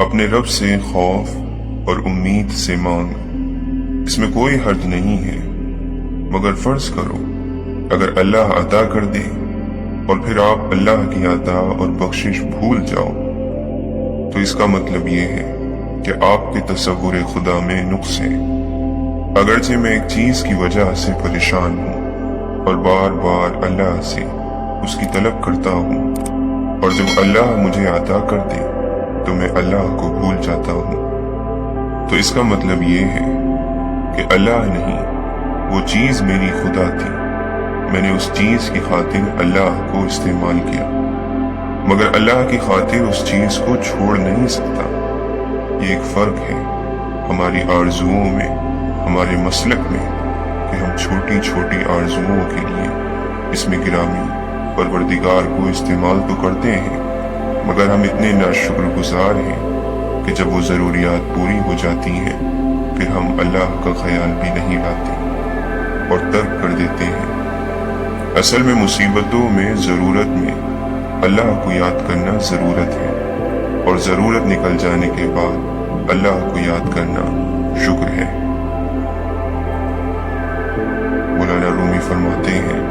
अपने रब से खौफ और उम्मीद से मांग, इसमें कोई हर्ज नहीं है। मगर फर्ज करो अगर अल्लाह अता कर दे और फिर आप अल्लाह की अता और बख्शिश भूल जाओ तो इसका मतलब ये है कि आपके तसव्वुर खुदा में नुक्स है। अगरचे मैं एक चीज की वजह से परेशान हूँ और बार बार अल्लाह से उसकी तलब करता हूँ, और जब अल्लाह मुझे अता कर दे तो मैं अल्लाह को भूल जाता हूँ, तो इसका मतलब ये है कि अल्लाह नहीं, वो चीज मेरी खुदा थी। मैंने उस चीज की खातिर अल्लाह को इस्तेमाल किया, मगर अल्लाह की खातिर उस चीज को छोड़ नहीं सकता। ये एक फर्क है हमारी आरजुओं में, हमारे मसलक में, कि हम छोटी छोटी आरजुओं के लिए इसमें गिरामी परवरदिगार को इस्तेमाल तो करते हैं, मगर हम इतने नाशुक्रगुजार हैं कि जब वो ज़रूरियात पूरी हो जाती हैं फिर हम अल्लाह का ख्याल भी नहीं लाते और तर्क कर देते हैं। असल में मुसीबतों में, ज़रूरत में अल्लाह को याद करना ज़रूरत है, और ज़रूरत निकल जाने के बाद अल्लाह को याद करना शुक्र है। मौलाना रूमी फरमाते हैं,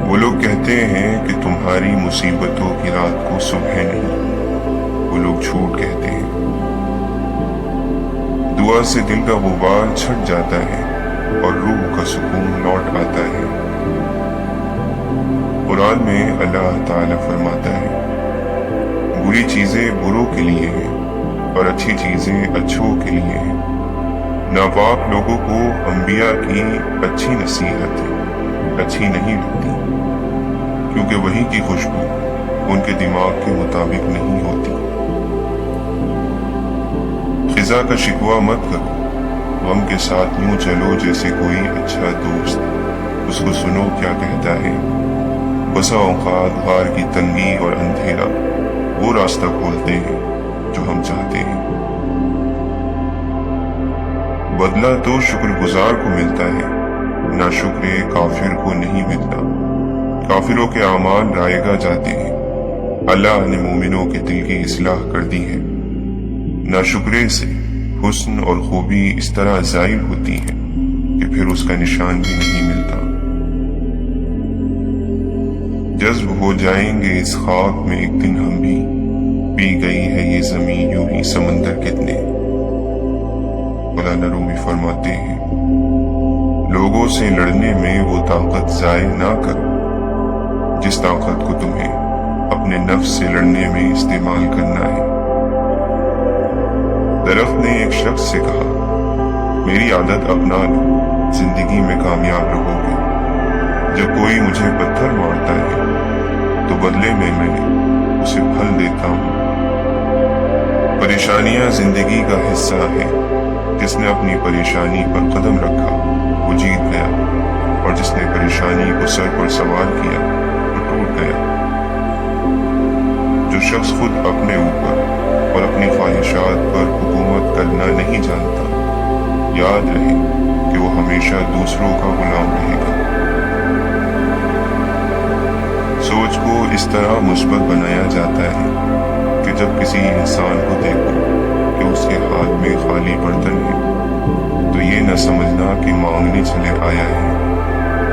वो लोग कहते हैं कि तुम्हारी मुसीबतों की रात को सुबह नहीं, वो लोग झूठ कहते हैं। दुआ से दिल का गुबार छट जाता है और रूह का सुकून लौट आता है। कुरान में अल्लाह ताला फरमाता है, बुरी चीजें बुरों के लिए हैं और अच्छी चीजें अच्छों के लिए हैं। नापाक लोगों को अंबिया की अच्छी नसीहत अच्छी नहीं लगती, क्योंकि वही की खुशबू उनके दिमाग के मुताबिक नहीं होती। खिजा का शिकवा मत करो, गम के साथ यूं चलो जैसे कोई अच्छा दोस्त। उसको सुनो क्या कहता है। बसा औकात गार की तंगी और अंधेरा वो रास्ता खोलते हैं जो हम चाहते हैं। बदला तो शुक्रगुजार को मिलता है, नाशुक्र काफिर को नहीं मिलता। काफिरों के आमाल रायगा जाते हैं, अल्लाह ने मोमिनों के दिल की इस्लाह कर दी है। नाशुक्रे से हुस्न और खूबी इस तरह जायल होती है कि फिर उसका निशान भी नहीं मिलता। जज्ब हो जाएंगे इस खाक में एक दिन हम भी, पी गई है ये जमीन यूं ही समंदर कितने। मौलाना रूमी फरमाते हैं, लोगों से लड़ने में वो ताकत जाया ना करो जिस ताकत को तुम्हें अपने नफ्स से लड़ने में इस्तेमाल करना है। दरख्त ने एक शख्स से कहा, मेरी आदत अपना लो, जिंदगी में कामयाब रहोगे। जब कोई मुझे पत्थर मारता है तो बदले में मैं उसे फल देता हूँ। परेशानियां जिंदगी का हिस्सा है, जिसने अपनी परेशानी पर कदम रखा वो जीत गया, और जिसने परेशानी को सर पर सवार किया वो टूट गया। जो शख्स खुद अपने ऊपर और अपनी ख्वाहिशात पर हुकूमत करना नहीं जानता, याद रहे कि वो हमेशा दूसरों का गुलाम रहेगा। सोच को इस तरह मुस्बत बनाया जाता है कि जब किसी इंसान को देखो कि उसके हाथ में खाली बर्तन है तो ये न समझना कि मांगने चले आया है।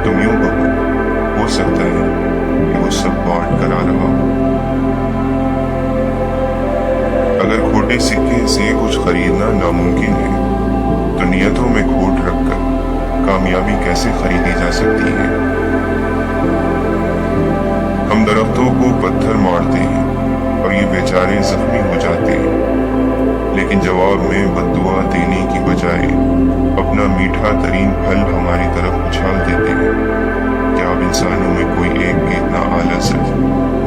तुम यूं कहो, हो सकता है कि वो सब बांट कर आ रहा हो। अगर खोटे सिक्के से कुछ खरीदना नामुमकिन है तो नियतों में खोट रखकर कामयाबी कैसे खरीदी जा सकती है। हम दरख्तों को पत्थर मारते हैं और ये बेचारे जख्मी हो जाते हैं, लेकिन जवाब में बद्दुआ देने की बजाय अपना मीठा तरीन फल हमारी तरफ उछाल देते हैं। क्या आप इंसानों में कोई एक भी इतना आला सच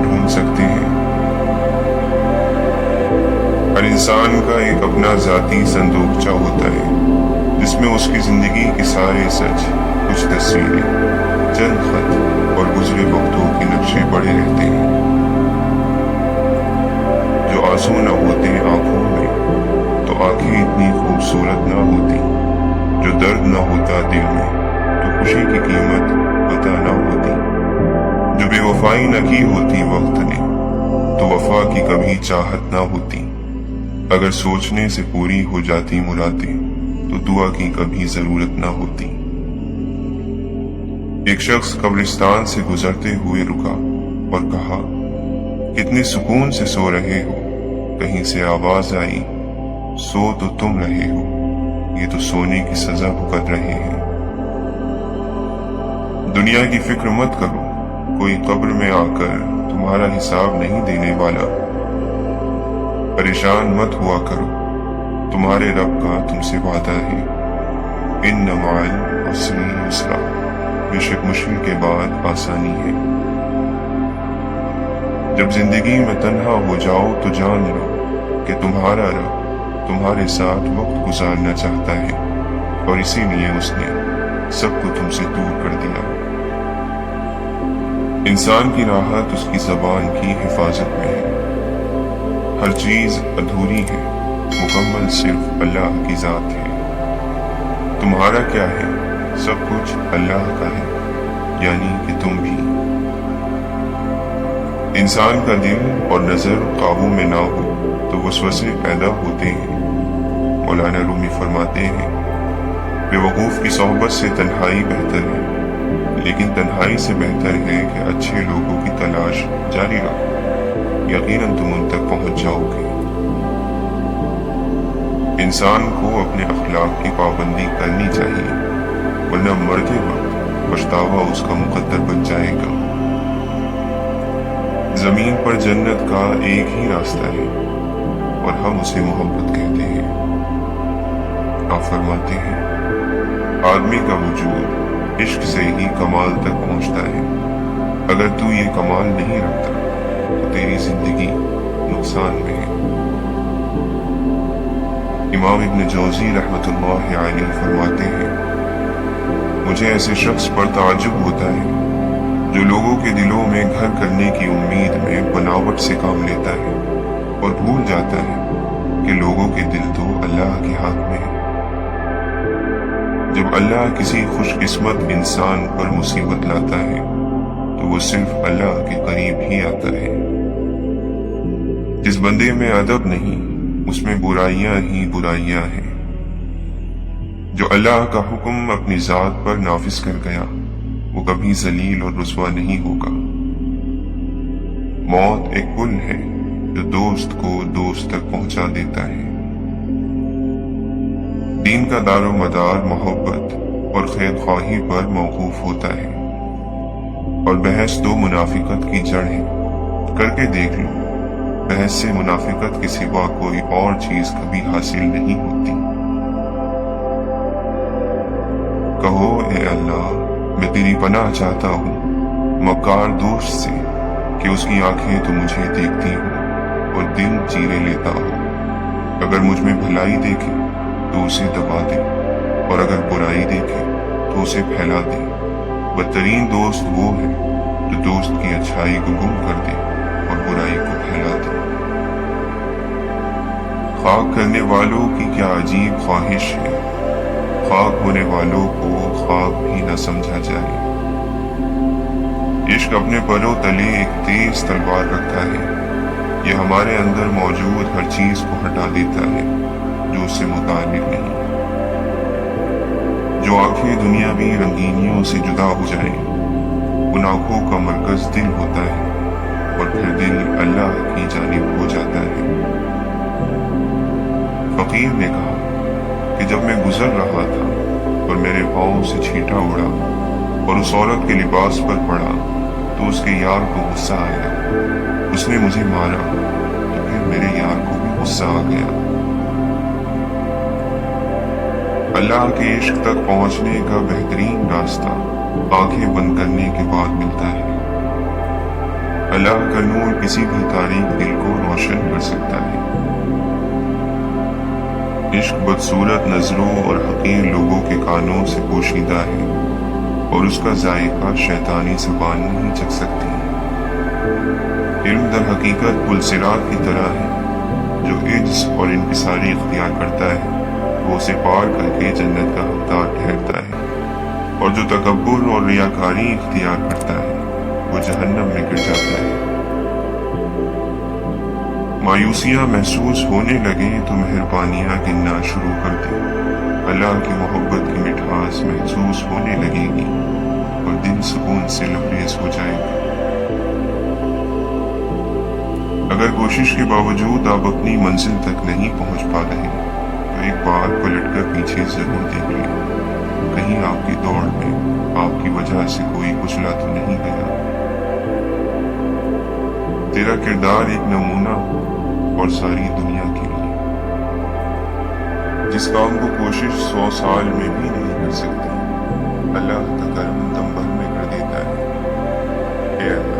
ढूंढ सकते हैं? हर इंसान का एक अपना जाती संदूकचा होता है जिसमें उसकी जिंदगी के सारे सच, कुछ तस्वीरें, चंद खत और गुजरे वक्तों के नक्शे पड़े रहते हैं। जो आंसू न होते आंखों में तो आंखें इतनी खूबसूरत न होती। जो दर्द न होता दिल में तो खुशी की कीमत पता न होती। जो बेवफाई न की होती वक्त ने तो वफा की कभी चाहत न होती। अगर सोचने से पूरी हो जाती मुरादें तो दुआ की कभी जरूरत ना होती। एक शख्स कब्रिस्तान से गुजरते हुए रुका और कहा, कितने सुकून से सो रहे हो। कहीं से आवाज आई, सो तो तुम रहे हो, ये तो सोने की सजा भुगत रहे हैं। दुनिया की फिक्र मत करो, कोई कब्र में आकर तुम्हारा हिसाब नहीं देने वाला। परेशान मत हुआ करो, तुम्हारे रब का तुमसे वादा है, इन्न मअल उसरि युस्रा, बेशक मुश्किल के बाद आसानी है। जब जिंदगी में तन्हा हो जाओ तो जान लो कि तुम्हारा रब तुम्हारे साथ वक्त गुजारना चाहता है और इसीलिए उसने सबको तुमसे दूर कर दिया। इंसान की राहत उसकी जबान की हिफाजत में है। हर चीज अधूरी है, मुकम्मल सिर्फ अल्लाह की जात है। तुम्हारा क्या है, सब कुछ अल्लाह का है, यानी कि तुम भी। इंसान का दिल और नजर काबू में ना हो तो वसवसे पैदा होते हैं। मौलाना रूमी फरमाते हैं, बेवकूफ की सोहबत से तन्हाई बेहतर है, लेकिन तन्हाई से बेहतर है कि अच्छे लोगों की तलाश जारी रखो, यकीनन तुम उन तक पहुंच जाओगे। इंसान को अपने अखलाक की पाबंदी करनी चाहिए, वरना मरते वक्त पछतावा उसका मुकद्दर बन जाएगा। जमीन पर जन्नत का एक ही रास्ता है और हम उसे मोहब्बत कहते हैं। आप फरमाते हैं, आदमी का वजूद इश्क से ही कमाल तक पहुंचता है। अगर तू ये कमाल नहीं रखता तो तेरी जिंदगी नुकसान में है। इमाम इब्न जौजी रहमतुल्लाह अलैहि फरमाते हैं, मुझे ऐसे शख्स पर ताज्जुब होता है जो लोगों के दिलों में घर करने की उम्मीद में बनावट से काम लेता है और भूल जाता है कि लोगों के दिल तो अल्लाह के हाथ में है। जब अल्लाह किसी खुशकिस्मत इंसान पर मुसीबत लाता है तो वो सिर्फ अल्लाह के करीब ही आता है। जिस बंदे में अदब नहीं उसमें बुराइयां ही बुराइयां हैं। जो अल्लाह का हुक्म अपनी जात पर नाफिज कर गया वो कभी जलील और रुसवा नहीं होगा। मौत एक पुल है जो दोस्त को दोस्त तक पहुंचा देता है। दीन का दारो मदार मोहब्बत और खैर ख्वाही पर मौकूफ होता है और बहस तो मुनाफिकत की जड़ है। करके देख लो, बहस से मुनाफिकत के सिवा कोई और चीज कभी हासिल नहीं होती। कहो, ए अल्लाह, मैं तेरी पनाह चाहता हूँ मक्कार दोस्त से कि उसकी आंखें तो मुझे देखती हो और दिल चीरे लेता हो। अगर मुझ में भलाई देखे तो उसे दबा दे और अगर बुराई देखे तो उसे फैला दे। बदतरीन दोस्त वो है जो दोस्त की अच्छाई को गुम कर दे और बुराई को फैला दे। खाक करने वालों की क्या अजीब ख्वाहिश है, खाक होने वालों को खाक भी न समझा जाए। इश्क अपने परों तले एक तेज तलवार रखता है। यह हमारे अंदर मौजूद हर चीज को हटा देता है जो उससे मुताल्लिक नहीं। जो आंखें दुनियावी रंगीनियों से जुदा हो जाए, उन आंखों का मरकज दिल होता है और फिर दिल अल्लाह की जानिब हो जाता है। फकीर ने कहा कि जब मैं गुजर रहा था और मेरे पांव से छींटा उड़ा और उस औरत के लिबास पर पड़ा तो उसके यार को गुस्सा आया। उसने मुझे मारा तो फिर मेरे यार को भी गुस्सा आ गया। अल्लाह के इश्क तक पहुंचने का बेहतरीन रास्ता आंखें बंद करने के बाद मिलता है। अल्लाह का नूर किसी भी तारीक दिल को रोशन कर सकता है। इश्क बदसूरत नजरों और हकीर लोगों के कानों से पोशीदा है और उसका जायका शैतानी ज़बान नहीं चख सकती। इल्म दर हकीकत पुलसिरात की तरह है, जो इज्ज और इंकिसारी इख्तियार करता है वो उसे पार करके जन्नत का हकदार ठहरता है, और जो तकब्बुर और रियाकारी इख्तियार करता है वो जहन्नम में गिर जाता है। مایوسیاں محسوس ہونے لگیں تو مہربانیاں گننا شروع کر دیں۔ اللہ کی محبت کی مٹھاس محسوس ہونے لگے گی اور دل سکون سے لبریز ہو جائے گا۔ اگر کوشش کے باوجود آپ اپنی منزل تک نہیں پہنچ پا رہے تو ایک بار پلٹ کر پیچھے ضرور دیکھ لیں، کہیں آپ کی دوڑ میں آپ کی وجہ سے کوئی کچلا تو نہیں گیا۔ تیرا کردار ایک نمونہ ہو اور ساری دنیا کے لیے۔ جس کام کو کوشش 100 سال میں بھی نہیں کر سکتی، اللہ کا کرم دم بھر میں کر دیتا ہے۔ اے اللہ